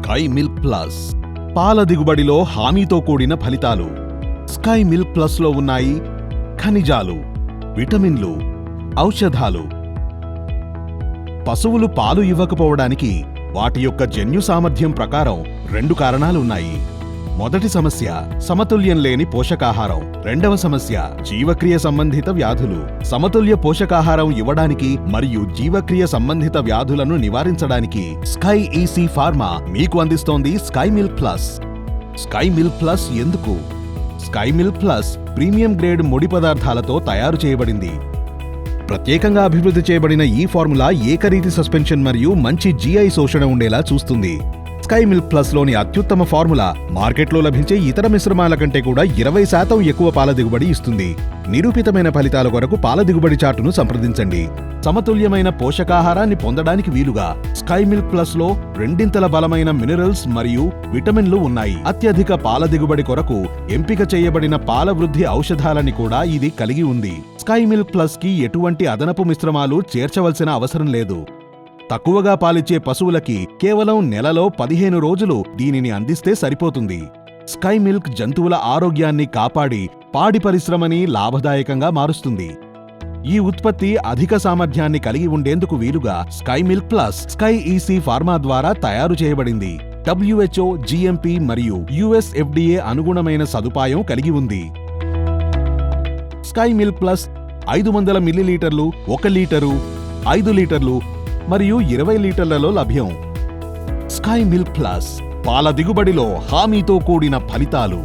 Sky milk plus. పాల దిగుబడిలో హామీతో కూడిన ఫలితాలు. స్కై మిల్క్ ప్లస్లో ఉన్నాయి ఖనిజాలు, విటమిన్లు, ఔషధాలు. పశువులు పాలు ఇవ్వకపోవడానికి వాటి యొక్క జన్యు సామర్థ్యం ప్రకారం 2 కారణాలు ఉన్నాయి. మొదటి సమస్య సమతుల్యం లేని పోషకాహారం. రెండవ సమస్య జీవక్రియ సంబంధిత వ్యాధులు. సమతుల్య పోషకాహారం ఇవ్వడానికి మరియు జీవక్రియ సంబంధిత వ్యాధులను నివారించడానికి స్కై ఈసీ ఫార్మా మీకు అందిస్తోంది sky milk plus. Sky milk plus ఎందుకు? Sky milk plus premium grade ముడి పదార్థాలతో తయారు చేయబడింది. ప్రత్యేకంగా అభివృద్ధి చేయబడిన ఈ ఫార్ములా ఏకరీతి సస్పెన్షన్ మరియు మంచి జీఐ శోషణ ఉండేలా చూస్తుంది. స్కై మిల్క్ ప్లస్ లోని అత్యుత్తమ ఫార్ములా మార్కెట్లో లభించే ఇతర మిశ్రమాల కంటే కూడా 20% ఎక్కువ పాల దిగుబడి ఇస్తుంది. నిరూపితమైన ఫలితాల కొరకు పాల దిగుబడి చార్టును సంప్రదించండి. సమతుల్యమైన పోషకాహారాన్ని పొందడానికి వీలుగా స్కై మిల్క్ ప్లస్ లో 2 బలమైన మినరల్స్ మరియు విటమిన్లు ఉన్నాయి. అత్యధిక పాల దిగుబడి కొరకు ఎంపిక చేయబడిన పాల వృద్ధి ఔషధాలని కూడా ఇది కలిగి ఉంది. స్కై మిల్క్ ప్లస్ కి ఎటువంటి అదనపు మిశ్రమాలు చేర్చవలసిన అవసరం లేదు. తక్కువగా పాలిచ్చే పశువులకి కేవలం నెలలో 15 రోజులు దీనిని అందిస్తే సరిపోతుంది. స్కై మిల్క్ జంతువుల ఆరోగ్యాన్ని కాపాడి పాడి పరిశ్రమని లాభదాయకంగా మారుస్తుంది. ఈ ఉత్పత్తి అధిక సామర్థ్యాన్ని కలిగి ఉండేందుకు వీలుగా sky milk plus sky EC pharma ద్వారా తయారు చేయబడింది. WHO, GMP మరియు US FDA అనుగుణమైన సదుపాయం కలిగి ఉంది. స్కై మిల్క్ ప్లస్ 500 మిల్లీలీటర్లు, 1 లీటరు, 5 లీటర్లు మరియు 20 లీటర్లలో లభ్యం. స్కై మిల్క్ ప్లస్ పాల దిగుబడిలో హామీతో కూడిన ఫలితాలు.